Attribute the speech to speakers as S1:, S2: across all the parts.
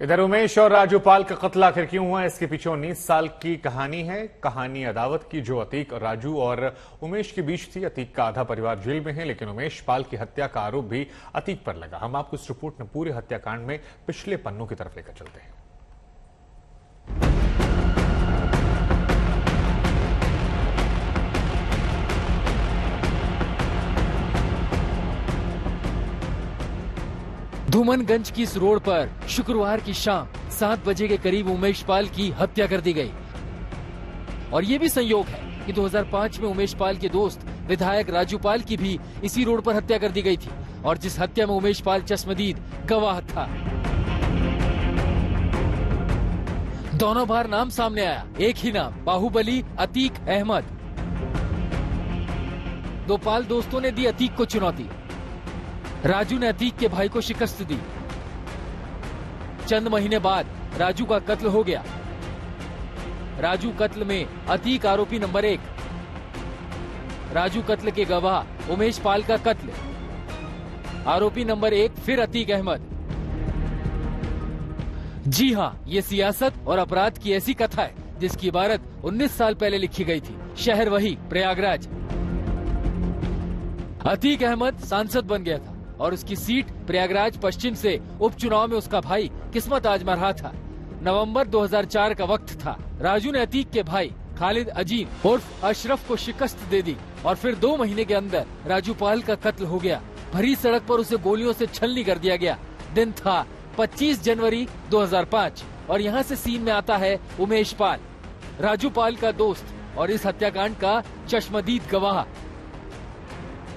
S1: इधर उमेश और राजूपाल का कत्ल आखिर क्यों हुआ, इसके पीछे 19 साल की कहानी है। कहानी अदावत की जो अतीक, राजू और उमेश के बीच थी। अतीक का आधा परिवार जेल में है, लेकिन उमेश पाल की हत्या का आरोप भी अतीक पर लगा। हम आपको इस रिपोर्ट में पूरे हत्याकांड में पिछले पन्नों की तरफ लेकर चलते हैं।
S2: धूमनगंज की इस रोड पर शुक्रवार की शाम 7 बजे के करीब उमेश पाल की हत्या कर दी गई। और ये भी संयोग है कि 2005 में उमेश पाल के दोस्त विधायक राजू पाल की भी इसी रोड पर हत्या कर दी गई थी, और जिस हत्या में उमेश पाल चश्मदीद गवाह था। दोनों बार नाम सामने आया, एक ही नाम, बाहुबली अतीक अहमद। दो पाल दोस्तों ने दी अतीक को चुनौती। राजू ने अतीक के भाई को शिकस्त दी। चंद महीने बाद राजू का कत्ल हो गया। राजू कत्ल में अतीक आरोपी नंबर 1। राजू कत्ल के गवाह उमेश पाल का कत्ल। आरोपी नंबर 1 फिर अतीक अहमद। जी हां, ये सियासत और अपराध की ऐसी कथा है जिसकी इबारत 19 साल पहले लिखी गई थी। शहर वही प्रयागराज। अतीक अहमद सांसद बन गया था और उसकी सीट प्रयागराज पश्चिम से उपचुनाव में उसका भाई किस्मत आजमा रहा था। नवंबर 2004 का वक्त था। राजू ने अतीक के भाई खालिद अजीम उर्फ अशरफ को शिकस्त दे दी और फिर 2 महीने के अंदर राजू पाल का कत्ल हो गया। भरी सड़क पर उसे गोलियों से छलनी कर दिया गया। दिन था 25 जनवरी 2005 और यहाँ से सीन में आता है उमेश पाल, राजू पाल का दोस्त और इस हत्याकांड का चश्मदीद गवाह।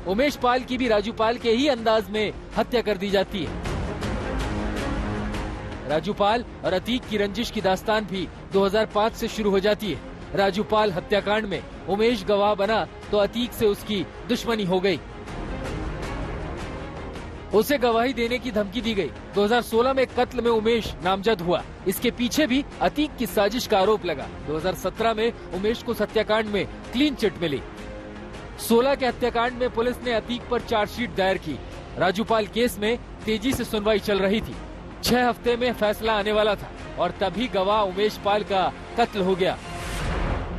S2: उमेश पाल की भी राजू पाल के ही अंदाज में हत्या कर दी जाती है। राजू पाल और अतीक की रंजिश की दास्तान भी 2005 से शुरू हो जाती है। राजू पाल हत्याकांड में उमेश गवाह बना तो अतीक से उसकी दुश्मनी हो गई। उसे गवाही देने की धमकी दी गई। 2016 में कत्ल में उमेश नामजद हुआ। इसके पीछे भी अतीक की साजिश का आरोप लगा। 2017 में उमेश को हत्याकांड में क्लीन चिट मिली। 16 के हत्याकांड में पुलिस ने अतीक पर चार्जशीट दायर की। राजूपाल केस में तेजी से सुनवाई चल रही थी। 6 हफ्ते में फैसला आने वाला था और तभी गवाह उमेश पाल का कत्ल हो गया।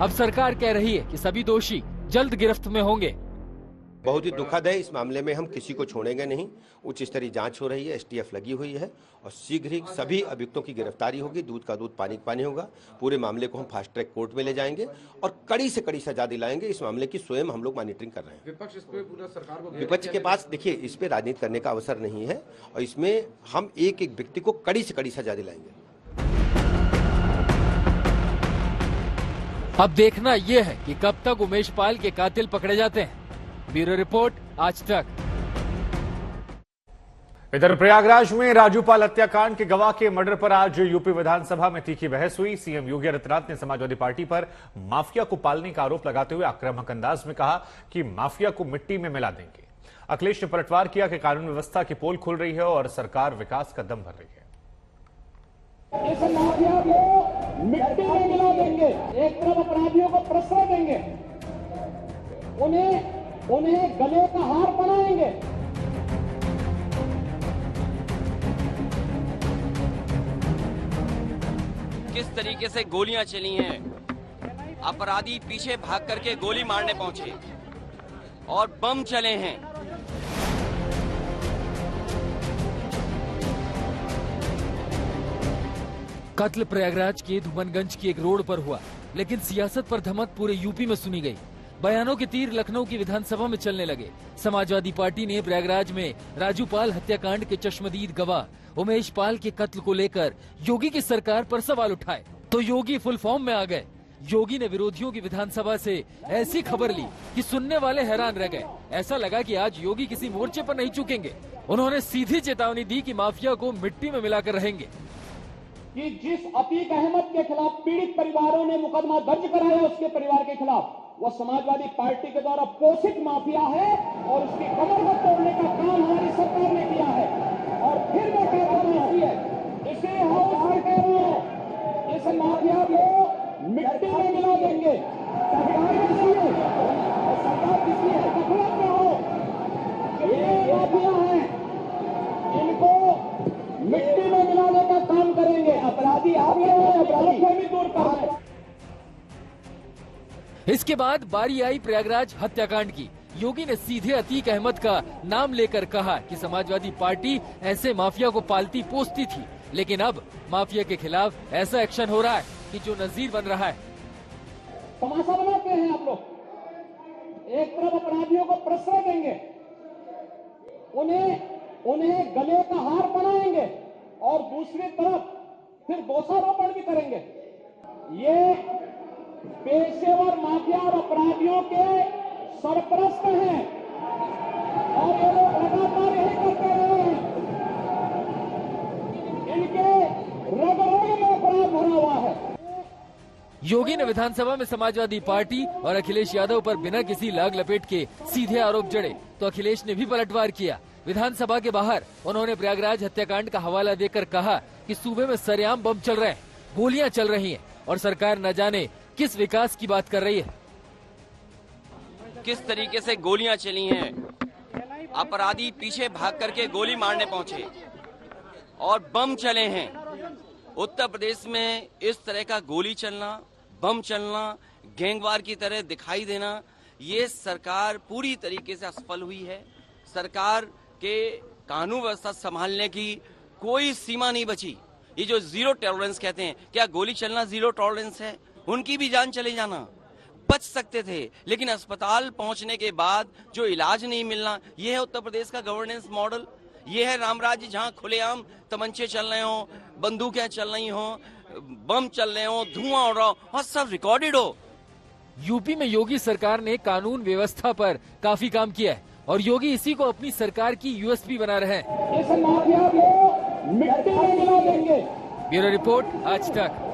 S2: अब सरकार कह रही है कि सभी दोषी जल्द गिरफ्त में होंगे।
S3: बहुत ही दुखद है। इस मामले में हम किसी को छोड़ेंगे नहीं। उच्च स्तरीय जांच हो रही है, एसटीएफ लगी हुई है और शीघ्र ही सभी अभियुक्तों की गिरफ्तारी होगी। दूध का दूध पानी का पानी होगा। पूरे मामले को हम फास्ट ट्रैक कोर्ट में ले जाएंगे और कड़ी से कड़ी सजा दिलाएंगे। इस मामले की स्वयं हम लोग मॉनिटरिंग कर रहे हैं।
S4: विपक्ष इस पे पूरा सरकार को,
S3: विपक्ष के पास देखिए, इस पे राजनीति करने का अवसर नहीं है और इसमें हम एक एक व्यक्ति को कड़ी से कड़ी सजा दिलाएंगे।
S2: अब देखना यह है कि कब तक उमेश पाल के कातिल पकड़े जाते हैं। ब्यूरो रिपोर्ट, आज तक।
S1: इधर प्रयागराज में राजूपाल हत्याकांड के गवाह के मर्डर पर आज यूपी विधानसभा में तीखी बहस हुई। सीएम योगी आदित्यनाथ ने समाजवादी पार्टी पर माफिया को पालने का आरोप लगाते हुए आक्रामक अंदाज में कहा कि माफिया को मिट्टी में मिला देंगे। अखिलेश ने पलटवार किया कि कानून व्यवस्था की पोल खुल रही है और सरकार विकास का दम भर रही है।
S5: इस माफिया को मिट्टी में मिला देंगे। एक तरफ अपराधियों को प्रश्रय देंगे, उन्हें गले का हार बनाएंगे।
S6: किस तरीके से गोलियां चली हैं, अपराधी पीछे भाग करके गोली मारने पहुंचे और बम चले हैं।
S2: कत्ल प्रयागराज के धूमनगंज की एक रोड पर हुआ, लेकिन सियासत पर धमक पूरे यूपी में सुनी गई। बयानों के तीर लखनऊ की विधानसभा में चलने लगे। समाजवादी पार्टी ने प्रयागराज में राजूपाल हत्याकांड के चश्मदीद गवाह उमेश पाल के कत्ल को लेकर योगी की सरकार पर सवाल उठाए तो योगी फुल फॉर्म में आ गए। योगी ने विरोधियों की विधानसभा से ऐसी खबर ली कि सुनने वाले हैरान रह गए। ऐसा लगा कि आज योगी किसी मोर्चे पर नहीं चुकेंगे। उन्होंने सीधी चेतावनी दी कि माफिया को मिट्टी में मिलाकर रहेंगे।
S5: कि जिस अतीक अहमद के खिलाफ पीड़ित परिवारों ने मुकदमा दर्ज कराया, उसके परिवार के खिलाफ, वह समाजवादी पार्टी के द्वारा पोषित माफिया है और उसकी कमर को तोड़ने का काम हमारी सरकार ने किया है। और फिर मैं कह रहा हूं, इसे हम कह रहे हैं, इस माफिया को मिट्टी में मिला देंगे। सरकार किसी है, सरकार किसी है, गफलत में हो, ये माफिया है, इनको मिट्टी में मिलाने का काम करेंगे।
S2: इसके बाद बारी आई प्रयागराज हत्याकांड की। योगी ने सीधे अतीक अहमद का नाम लेकर कहा कि समाजवादी पार्टी ऐसे माफिया को पालती पोसती थी, लेकिन अब माफिया के खिलाफ ऐसा एक्शन हो रहा है कि जो नजीर बन रहा है।
S5: तमाशा बनाते हैं आप लोग। एक तरफ अपराधियों को प्रश्रय देंगे, उन्हें गले का हार बनाएंगे और दूसरी तरफ फिर दोषारोपण भी करेंगे। ये पेशेवर माफिया और अपराधियों के सरपरस्त हैं और ये लोग लगातार यही करते रहे हैं। इनके रग-रग में अपराध भरा हुआ है।
S2: योगी ने विधानसभा में समाजवादी पार्टी और अखिलेश यादव पर बिना किसी लाग लपेट के सीधे आरोप जड़े, तो अखिलेश ने भी पलटवार किया। विधानसभा के बाहर उन्होंने प्रयागराज हत्याकांड का हवाला देकर कहा कि सूबे में सरेआम बम चल रहे हैं, गोलियां चल रही हैं और सरकार न जाने किस विकास की बात कर रही है।
S6: किस तरीके से गोलियां चली हैं, अपराधी पीछे भाग करके गोली मारने पहुंचे और बम चले हैं। उत्तर प्रदेश में इस तरह का गोली चलना, बम चलना, गैंगवार की तरह दिखाई देना, ये सरकार पूरी तरीके से असफल हुई है। सरकार के कानून व्यवस्था संभालने की कोई सीमा नहीं बची। ये जो जीरो टॉलरेंस कहते हैं, क्या गोली चलना जीरो टॉलरेंस है? उनकी भी जान चले जाना, बच सकते थे, लेकिन अस्पताल पहुंचने के बाद जो इलाज नहीं मिलना, ये है उत्तर प्रदेश का गवर्नेंस मॉडल। ये है राम राज्य, जहां खुलेआम तमंचे चल रहे हो, बंदूकें चल रही हो, बम चल रहे हो, धुआं उड़ रहा हो और सब रिकॉर्डेड हो।
S2: यूपी में योगी सरकार ने कानून व्यवस्था पर काफी काम किया है और योगी इसी को अपनी सरकार की यूएसपी बना रहे हैं।
S5: इस माफिया को मिट्टी में मिला देंगे।
S2: ब्यूरो रिपोर्ट, आज तक।